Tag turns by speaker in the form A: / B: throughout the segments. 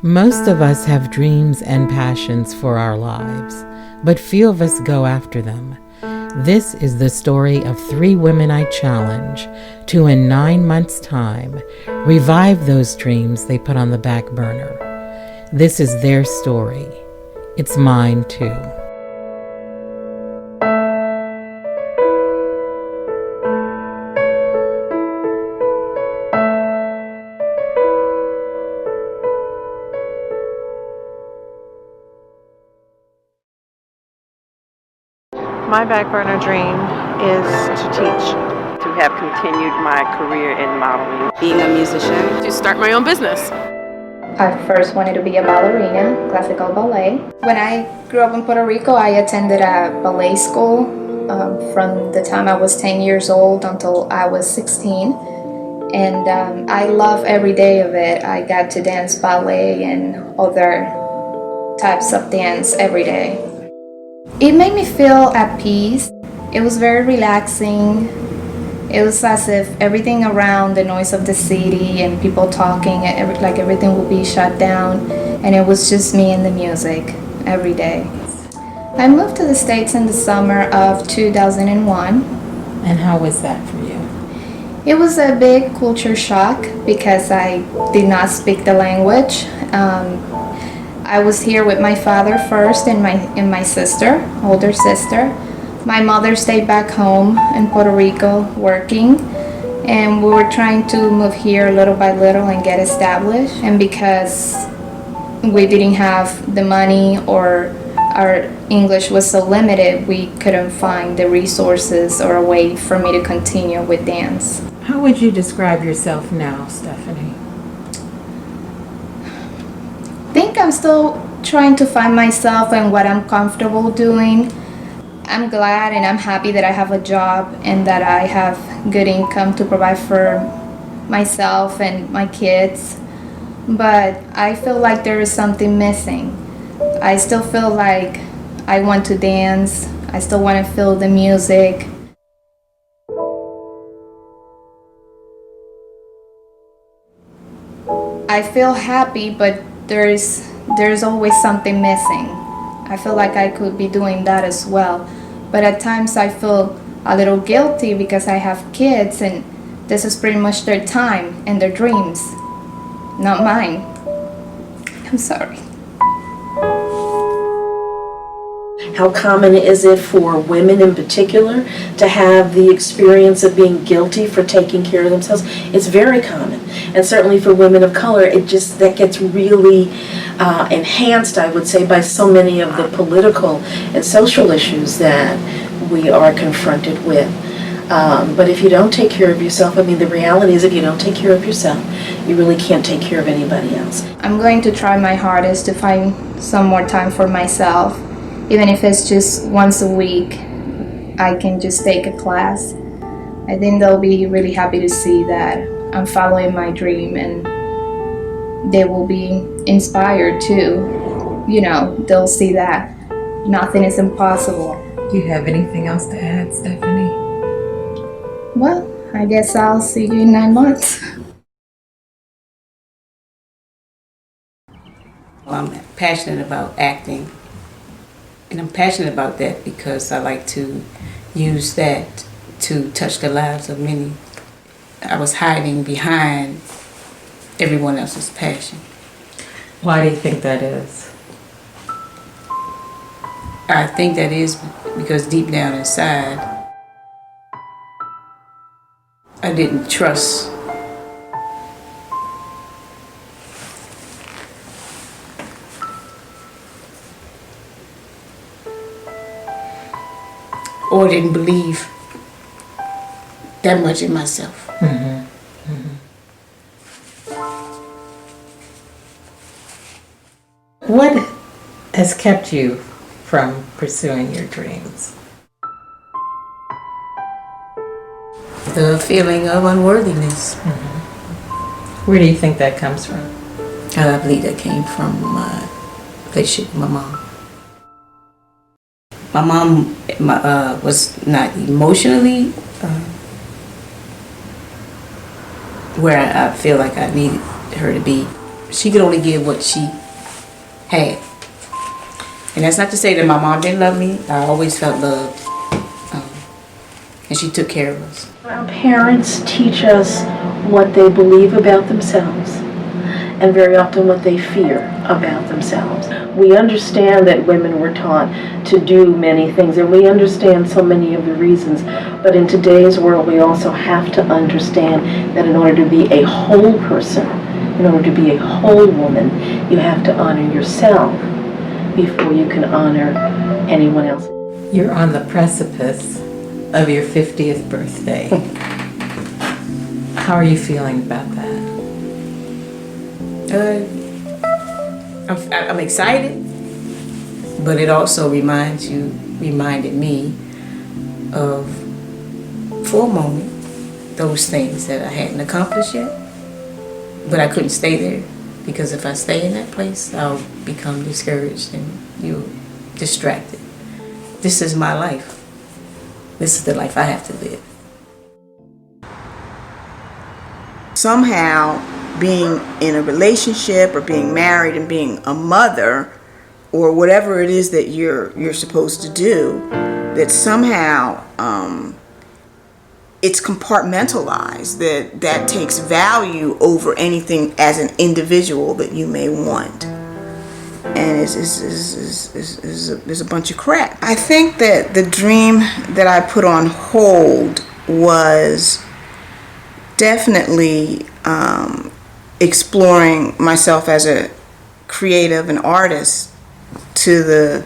A: Most of us have dreams and passions for our lives, but few of us go after them. This is the story of 3 women I challenge to, in 9 months' time, revive those dreams they put on the back burner. This is their story. It's mine too.
B: My back burner dream is to teach.
C: To have continued my career in modeling.
D: Being a musician.
E: To start my own business.
F: I first wanted to be a ballerina, classical ballet. When I grew up in Puerto Rico, I attended a ballet school from the time I was 10 years old until I was 16. And I love every day of it. I got to dance ballet and other types of dance every day. It made me feel at peace. It was very relaxing. It was as if everything around, the noise of the city and people talking, like everything would be shut down, and it was just me and the music every day. I moved to the States in the summer of 2001.
A: And how was that for you?
F: It was a big culture shock because I did not speak the language. I was here with my father first and my sister, older sister. My mother stayed back home in Puerto Rico working, and we were trying to move here little by little and get established. And because we didn't have the money or our English was so limited, we couldn't find the resources or a way for me to continue with dance.
A: How would you describe yourself now, Stephanie?
F: I think I'm still trying to find myself and what I'm comfortable doing. I'm glad and I'm happy that I have a job and that I have good income to provide for myself and my kids. But I feel like there is something missing. I still feel like I want to dance. I still want to feel the music. I feel happy, but there's always something missing. I feel like I could be doing that as well. But at times I feel a little guilty because I have kids and this is pretty much their time and their dreams, not mine. I'm sorry.
G: How common is it for women in particular to have the experience of being guilty for taking care of themselves? It's very common. And certainly for women of color, that gets really enhanced, I would say, by so many of the political and social issues that we are confronted with. But if you don't take care of yourself, I mean, the reality is if you don't take care of yourself, you really can't take care of anybody else.
F: I'm going to try my hardest to find some more time for myself. Even if it's just once a week, I can just take a class. I think they'll be really happy to see that I'm following my dream, and they will be inspired too. You know, they'll see that nothing is impossible.
A: Do you have anything else to add, Stephanie?
F: Well, I guess I'll see you in 9 months.
D: I'm passionate about acting. And I'm passionate about that because I like to use that to touch the lives of many. I was hiding behind everyone else's passion.
A: Why do you think that is?
D: I think that is because deep down inside, I didn't trust or didn't believe that much in myself.
A: Mm-hmm. Mm-hmm. What has kept you from pursuing your dreams?
D: The feeling of unworthiness.
A: Mm-hmm. Where do you think that comes from?
D: I believe that came from my relationship with my mom. My mom was not emotionally where I feel like I needed her to be. she could only give what she had. And that's not to say that my mom didn't love me. I always felt loved. And she took care of us.
G: Our parents teach us what they believe about themselves and very often what they fear about themselves. We understand that women were taught to do many things, and we understand so many of the reasons, but in today's world we also have to understand that in order to be a whole person, in order to be a whole woman, you have to honor yourself before you can honor anyone else.
A: You're on the precipice of your 50th birthday. How are you feeling about that?
D: I'm excited, but it also reminded me of, for a moment, those things that I hadn't accomplished yet. But I couldn't stay there, because if I stay in that place, I'll become discouraged and distracted. This is my life. This is the life I have to live.
E: Somehow, being in a relationship or being married and being a mother or whatever it is that you're supposed to do, that somehow it's compartmentalized, that takes value over anything as an individual that you may want. And it's a bunch of crap. I think that the dream that I put on hold was definitely exploring myself as a creative and artist to the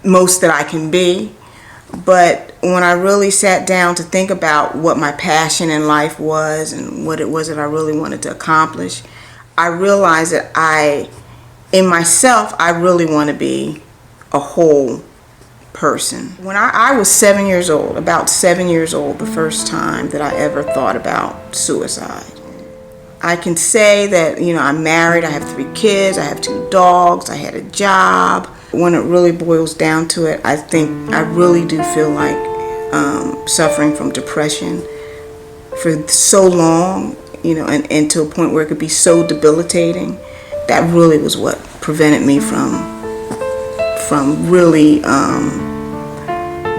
E: most that I can be. But when I really sat down to think about what my passion in life was and what it was that I really wanted to accomplish, I realized that in myself, I really want to be a whole person. When I was 7 years old, about 7 years old, the first time that I ever thought about suicide. I can say that, I'm married, I have 3 kids, I have 2 dogs, I had a job. When it really boils down to it, I think I really do feel like suffering from depression for so long, and to a point where it could be so debilitating. That really was what prevented me from really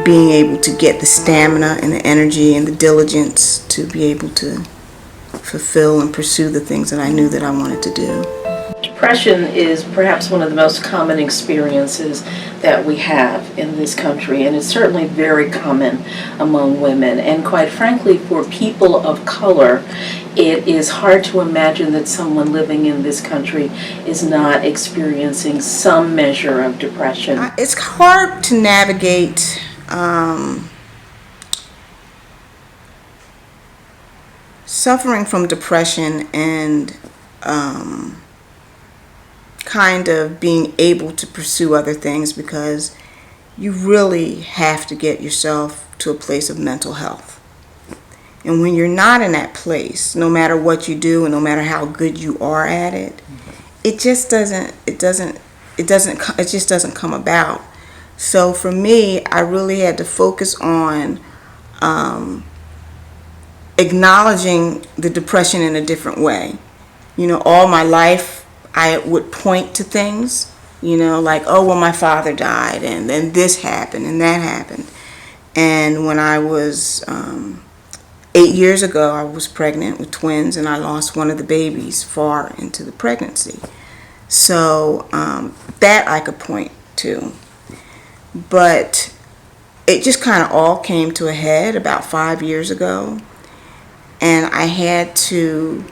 E: being able to get the stamina and the energy and the diligence to be able to fulfill and pursue the things that I knew that I wanted to do.
G: Depression is perhaps one of the most common experiences that we have in this country, and it's certainly very common among women. And quite frankly, for people of color, it is hard to imagine that someone living in this country is not experiencing some measure of depression.
E: It's hard to navigate suffering from depression and kind of being able to pursue other things, because you really have to get yourself to a place of mental health. And when you're not in that place, no matter what you do and no matter how good you are at it, it just doesn't come about. So for me, I really had to focus on acknowledging the depression in a different way. All my life I would point to things, like, oh, well, my father died, and then this happened and that happened. And when I was 8 years ago, I was pregnant with twins, and I lost one of the babies far into the pregnancy. So that I could point to. But it just kind of all came to a head about 5 years ago, and I had to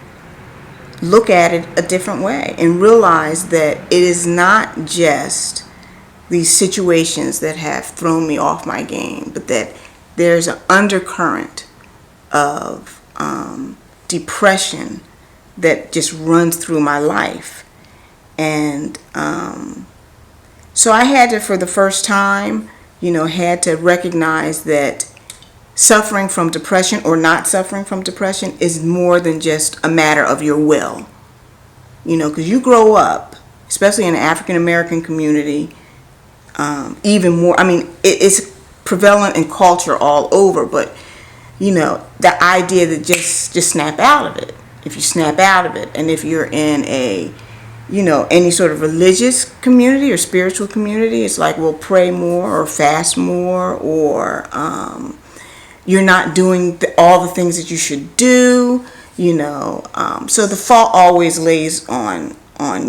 E: look at it a different way and realize that it is not just these situations that have thrown me off my game, but that there's an undercurrent of depression that just runs through my life. And so I had to, for the first time, had to recognize that suffering from depression or not suffering from depression is more than just a matter of your will. Because you grow up, especially in the African American community, even more. It's prevalent in culture all over, but the idea that just snap out of it, if you snap out of it. And if you're in a, any sort of religious community or spiritual community, it's like, well, pray more or fast more, or you're not doing all the things that you should do, so the fault always lays on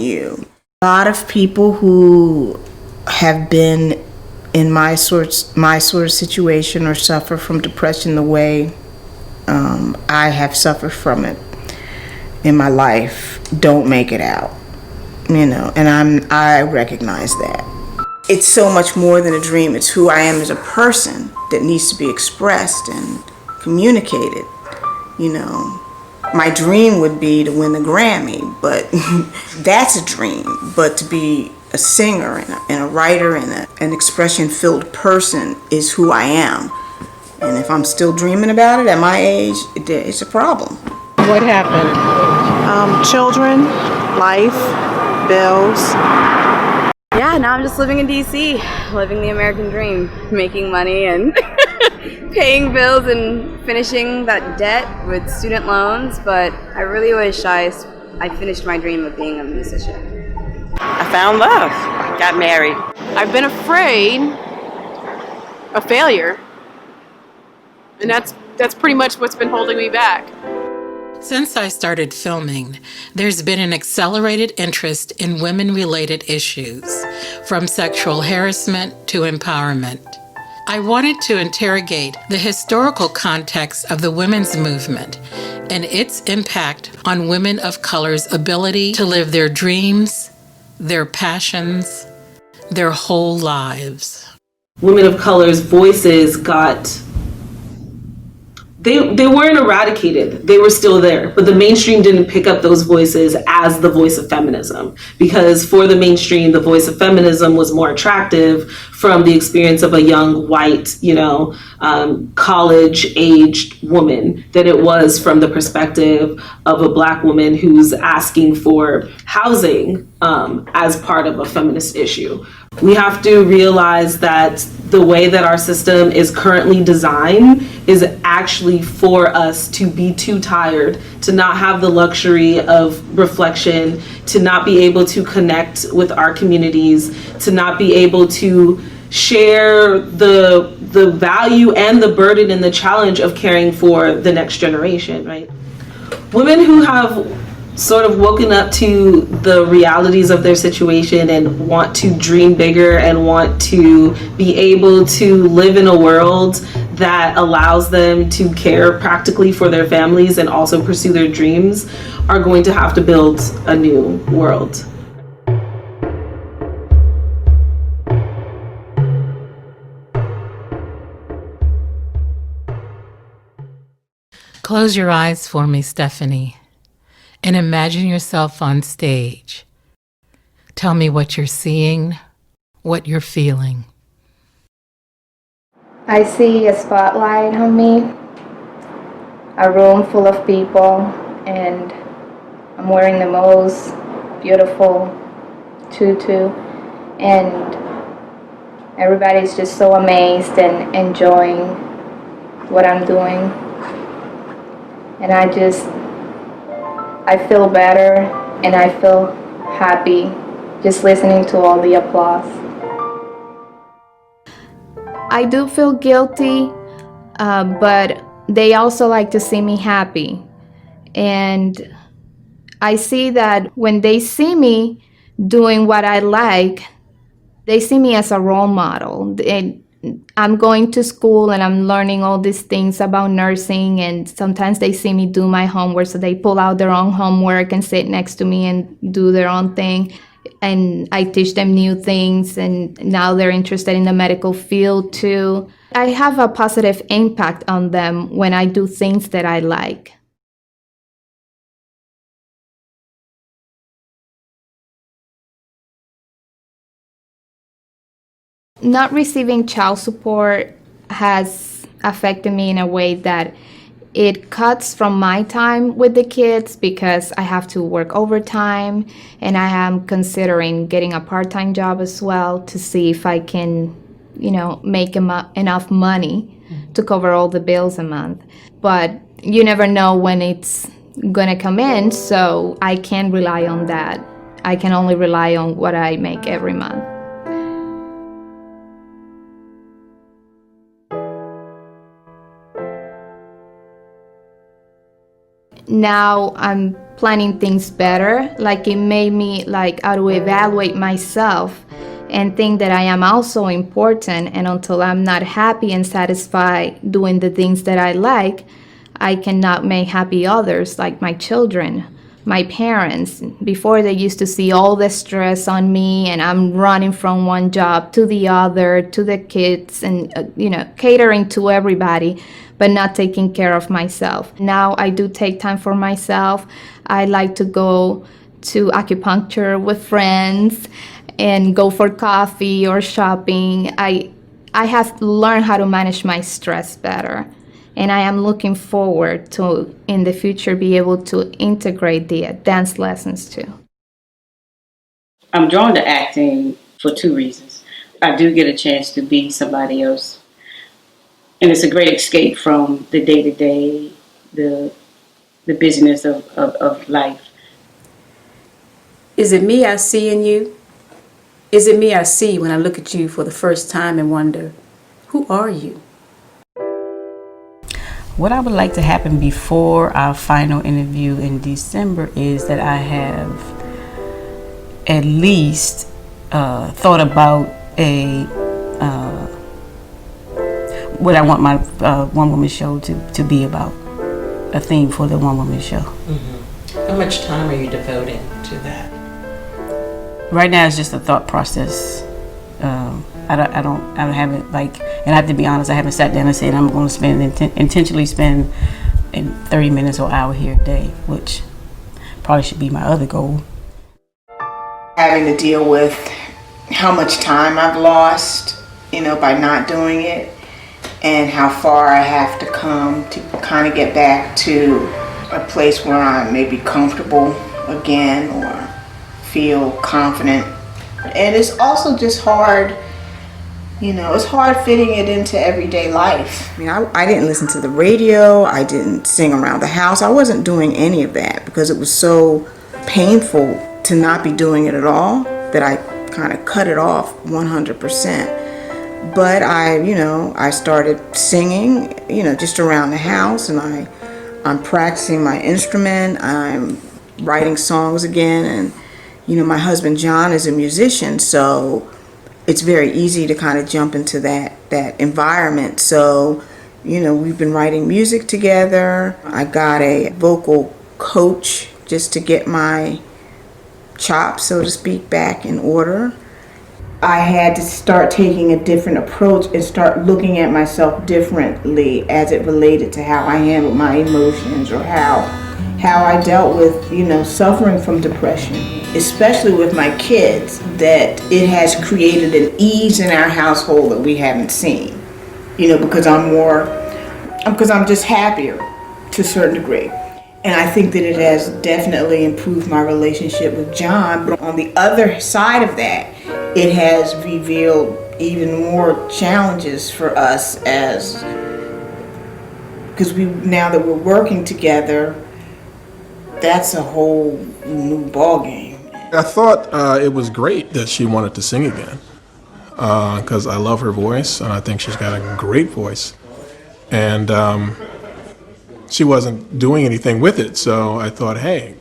E: you. A lot of people who have been in my sort of situation or suffer from depression the way I have suffered from it in my life don't make it out, and I recognize that. It's so much more than a dream. It's who I am as a person that needs to be expressed and communicated. My dream would be to win the Grammy, but that's a dream. But to be a singer and a writer and an expression-filled person is who I am. And if I'm still dreaming about it at my age, it's a problem.
B: What happened? Children, life, bills.
H: Yeah, now I'm just living in DC, living the American dream, making money and paying bills and finishing that debt with student loans. But I really wish I finished my dream of being a musician.
C: I found love, got married.
I: I've been afraid of failure, and that's pretty much what's been holding me back.
A: Since I started filming, there's been an accelerated interest in women-related issues, from sexual harassment to empowerment. I wanted to interrogate the historical context of the women's movement and its impact on women of color's ability to live their dreams, their passions, their whole lives.
J: Women of color's voices they weren't eradicated. They were still there, but the mainstream didn't pick up those voices as the voice of feminism, because for the mainstream, the voice of feminism was more attractive from the experience of a young white, college-aged woman than it was from the perspective of a Black woman who's asking for housing as part of a feminist issue. We have to realize that the way that our system is currently designed is actually for us to be too tired, to not have the luxury of reflection, to not be able to connect with our communities, to not be able to share the value and the burden and the challenge of caring for the next generation, right? Women who have sort of woken up to the realities of their situation and want to dream bigger and want to be able to live in a world that allows them to care practically for their families and also pursue their dreams are going to have to build a new world.
A: Close your eyes for me, Stephanie, and imagine yourself on stage. Tell me what you're seeing, what you're feeling.
F: I see a spotlight on me, a room full of people, and I'm wearing the most beautiful tutu, and everybody's just so amazed and enjoying what I'm doing. And I feel better and I feel happy just listening to all the applause. I do feel guilty, but they also like to see me happy. And I see that when they see me doing what I like, they see me as a role model. I'm going to school and I'm learning all these things about nursing, and sometimes they see me do my homework, so they pull out their own homework and sit next to me and do their own thing. And I teach them new things, and now they're interested in the medical field too. I have a positive impact on them when I do things that I like. Not receiving child support has affected me in a way that it cuts from my time with the kids because I have to work overtime, and I am considering getting a part-time job as well to see if I can, make enough money to cover all the bills a month. But you never know when it's, gonna come in, so I can't rely on that. I can only rely on what I make every month. Now I'm planning things better. Like, it made me like auto evaluate myself and think that I am also important, and until I'm not happy and satisfied doing the things that I like, I cannot make happy others, like my children, my parents. Before, they used to see all the stress on me, and I'm running from one job to the other, to the kids, and catering to everybody, but not taking care of myself. Now I do take time for myself. I like to go to acupuncture with friends and go for coffee or shopping. I have learned how to manage my stress better. And I am looking forward to, in the future, be able to integrate the dance lessons too.
E: I'm drawn to acting for two reasons. I do get a chance to be somebody else. And it's a great escape from the day-to-day, the busyness of life.
D: Is it me I see in you? Is it me I see when I look at you for the first time and wonder, who are you? What I would like to happen before our final interview in December is that I have at least thought about what I want my one-woman show to be about, a theme for the one-woman show.
A: Mm-hmm. How much time are you devoting to that?
D: Right now, it's just a thought process. I haven't, and I have to be honest, I haven't sat down and said I'm going to intentionally spend 30 minutes or hour here a day, which probably should be my other goal.
E: Having to deal with how much time I've lost, by not doing it, and how far I have to come to kind of get back to a place where I'm maybe comfortable again or feel confident. And it's also just hard, it's hard fitting it into everyday life. I didn't listen to the radio, I didn't sing around the house, I wasn't doing any of that because it was so painful to not be doing it at all that I kind of cut it off 100%. But I started singing, just around the house, and I'm practicing my instrument, I'm writing songs again, and my husband John is a musician, so it's very easy to kind of jump into that environment. So, we've been writing music together. I got a vocal coach just to get my chops, so to speak, back in order. I had to start taking a different approach and start looking at myself differently as it related to how I handled my emotions or how I dealt with, suffering from depression, especially with my kids, that it has created an ease in our household that we haven't seen, because I'm just happier to a certain degree. And I think that it has definitely improved my relationship with John. But on the other side of that, it has revealed even more challenges for us because now that we're working together, that's a whole new ballgame.
K: I thought it was great that she wanted to sing again because I love her voice and I think she's got a great voice. And she wasn't doing anything with it, so I thought, hey,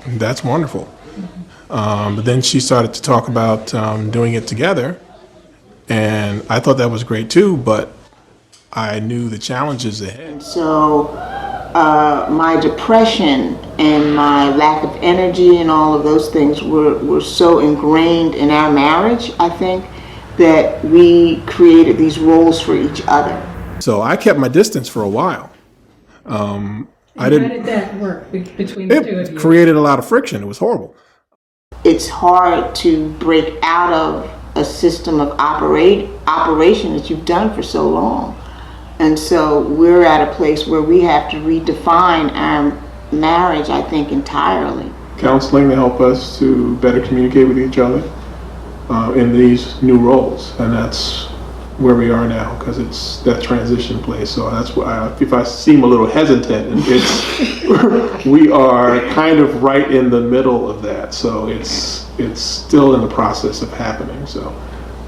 K: that's wonderful. But then she started to talk about doing it together, and I thought that was great too, but I knew the challenges ahead.
E: So my depression and my lack of energy and all of those things were so ingrained in our marriage, I think, that we created these roles for each other.
K: So I kept my distance for a while.
A: How did that work between the two of you?
K: It created a lot of friction. It was horrible.
E: It's hard to break out of a system of operation that you've done for so long. And so we're at a place where we have to redefine our marriage, I think, entirely.
K: Counseling to help us to better communicate with each other in these new roles. And that's where we are now, because it's that transition place. So that's why if I seem a little hesitant, it's we are kind of right in the middle of that. So it's still in the process of happening. So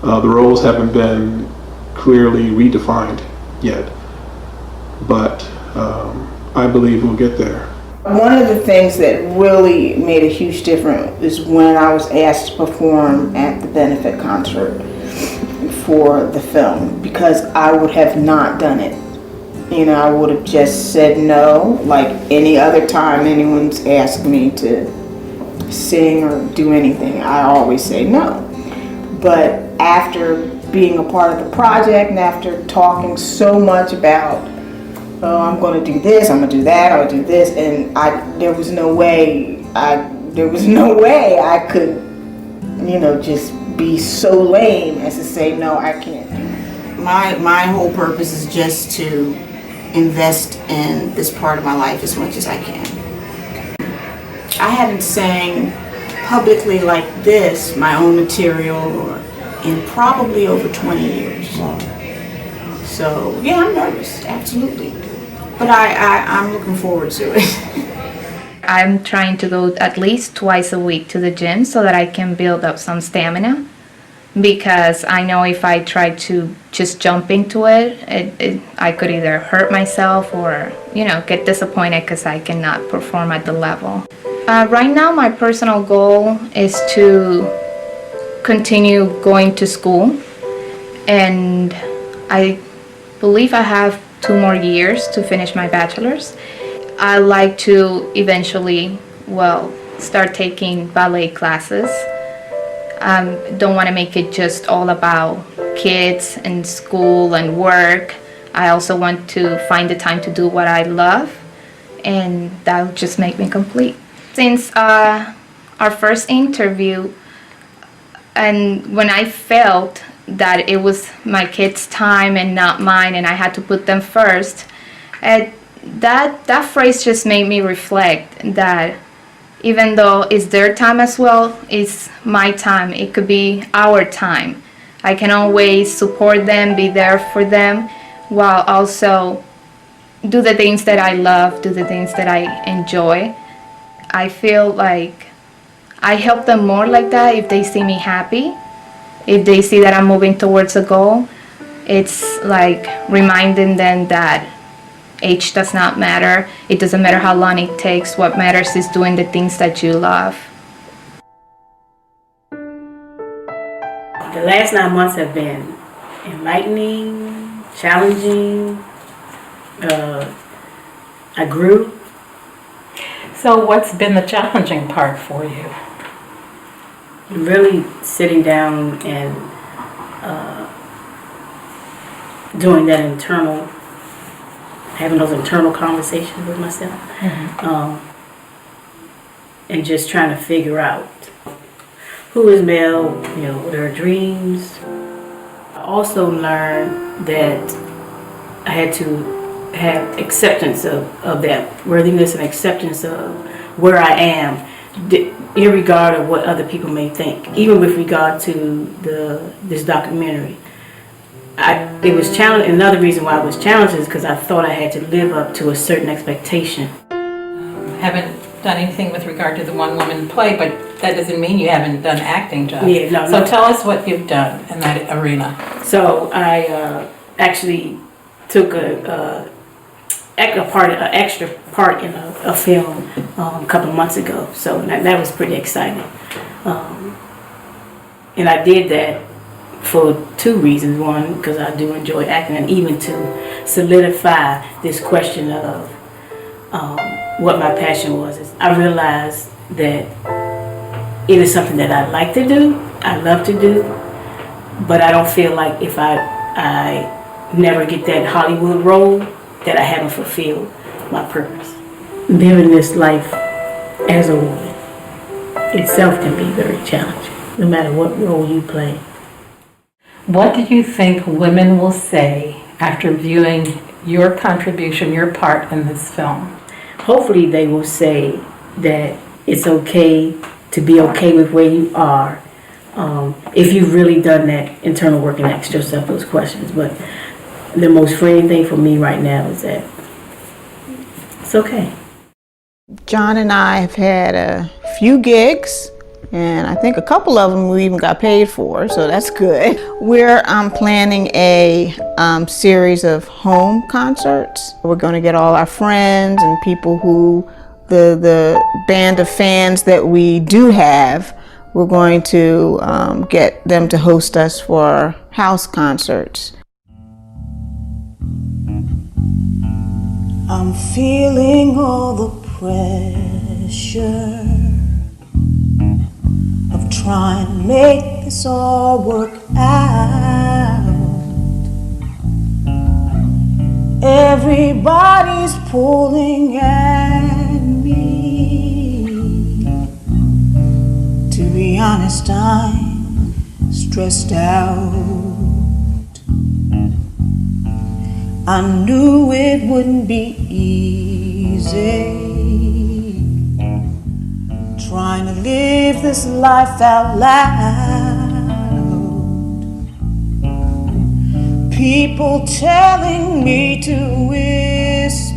K: the roles haven't been clearly redefined yet, but I believe we'll get there.
E: One of the things that really made a huge difference is when I was asked to perform at the benefit concert for the film, because I would have not done it. You know, I would have just said no, like any other time anyone's asked me to sing or do anything, I always say no. But after being a part of the project and after talking so much about, oh, I'm going to do this, I'm going to do that, I'm going to do this, and there was no way I could, you know, just be so lame as to say no, I can't do it. My whole purpose is just to invest in this part of my life as much as I can. I haven't sang publicly like this, my own material, in probably over 20 years. So yeah, I'm nervous, absolutely. But I'm looking forward to it.
F: I'm trying to go at least twice a week to the gym so that I can build up some stamina, because I know if I try to just jump into it, I could either hurt myself or, you know, get disappointed because I cannot perform at the level. Right now, my personal goal is to continue going to school, and I believe I have 2 more years to finish my bachelor's. I like to eventually, start taking ballet classes. Don't want to make it just all about kids and school and work. I also want to find the time to do what I love, and that'll just make me complete. Since our first interview, and when I felt that it was my kids' time and not mine, and I had to put them first, that phrase just made me reflect that even though it's their time as well, it's my time. It could be our time. I can always support them, be there for them, while also do the things that I love, do the things that I enjoy. I feel like I help them more like that if they see me happy, if they see that I'm moving towards a goal. It's like reminding them that age does not matter. It doesn't matter how long it takes. What matters is doing the things that you love.
L: The last 9 months have been enlightening, challenging. I grew.
A: So what's been the challenging part for you?
L: Really sitting down and doing that having those internal conversations with myself, and just trying to figure out who is Mel, you know, what are her dreams. I also learned that I had to have acceptance of that worthiness and acceptance of where I am, irregardless of what other people may think. Even with regard to this documentary, it was challenging. Another reason why I was challenged is because I thought I had to live up to a certain expectation.
A: Haven't done anything with regard to the one-woman play, but that doesn't mean you haven't done acting jobs.
L: Yeah, no.
A: So tell us what you've done in that arena.
L: So I actually took an extra part in a film a couple of months ago. So that was pretty exciting. And I did that for 2 reasons. One, because I do enjoy acting, and even to solidify this question of what my passion was. I realized that it is something that I like to do, I love to do, but I don't feel like if I never get that Hollywood role, that I haven't fulfilled my purpose. Living this life as a woman itself can be very challenging, no matter what role you play.
A: What do you think women will say after viewing your contribution, your part in this film?
L: Hopefully they will say that it's okay to be okay with where you are, if you've really done that internal work and asked yourself those questions. But the most freeing thing for me right now is that it's okay.
E: John and I have had a few gigs, and I think a couple of them we even got paid for, so that's good. We're planning a series of home concerts. We're going to get all our friends and people who, the band of fans that we do have, we're going to get them to host us for house concerts. I'm feeling all the pressure of trying to make this all work out. Everybody's pulling at me. To be honest, I'm stressed out. I knew it wouldn't be easy trying to live this life out loud. People telling me to whisper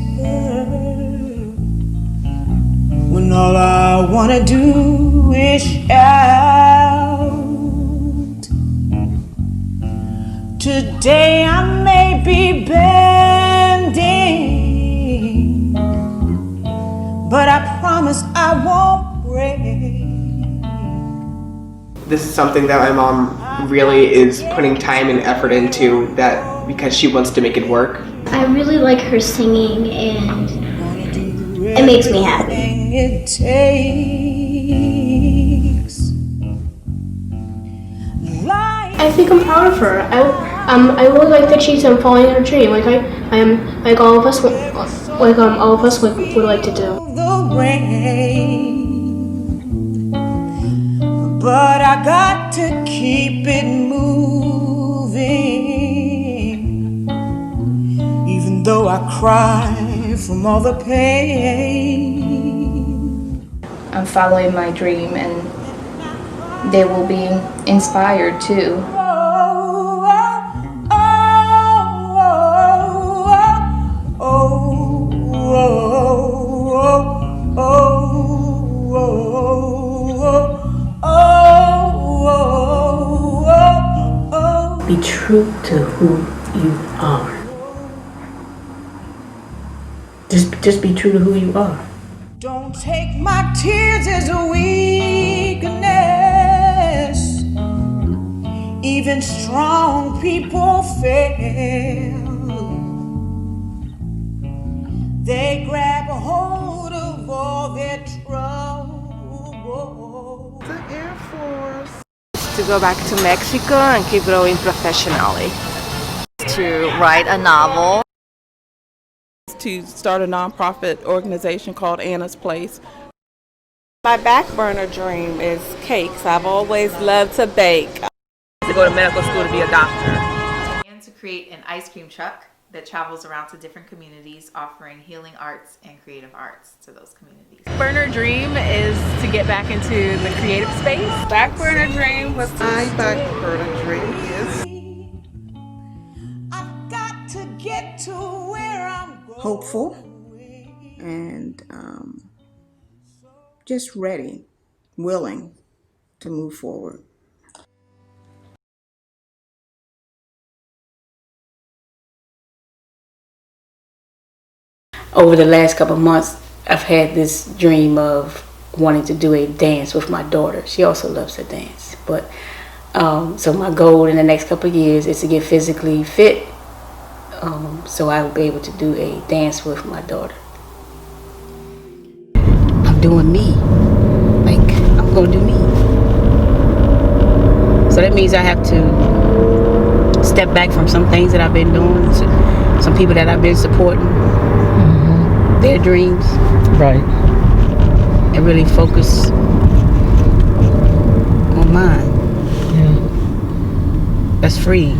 E: when all I wanna do is shout. Today I may be bending, but I promise I won't break.
M: This is something that my mom really is putting time and effort into, that because she wants to make it work.
N: I really like her singing, and it makes me happy.
E: It takes.
O: I think I'm proud of her. I really like that she's following her dream. Like I am, like all of us would like to do.
E: The rain, but I got to keep it moving, even though I cry from all the pain.
F: I'm following my dream, and they will be inspired too.
L: Be true to who you are. Just be true to who you are.
E: Don't take my tears as a weakness. Even strong people fail. They grab a hold of all their trouble.
C: The Air Force. To go back to Mexico and keep growing professionally.
P: To write a novel.
Q: To start a nonprofit organization called Anna's Place.
C: My back burner dream is cakes. I've always loved to bake. To go to medical school to be a doctor.
R: And to create an ice cream truck that travels around to different communities offering healing arts and creative arts to those communities.
B: Burner dream is to get back into the creative space.
C: Back burner dream was my back burner dream is
E: I've got to get to where I'm going. Hopeful and just ready, willing to move forward.
L: Over the last couple of months, I've had this dream of wanting to do a dance with my daughter. She also loves to dance. But so my goal in the next couple of years is to get physically fit, so I will be able to do a dance with my daughter. I'm doing me. Like, I'm going to do me. So that means I have to step back from some things that I've been doing, some people that I've been supporting. Their dreams,
A: right,
L: and really focus on mine.
A: Yeah,
L: that's free.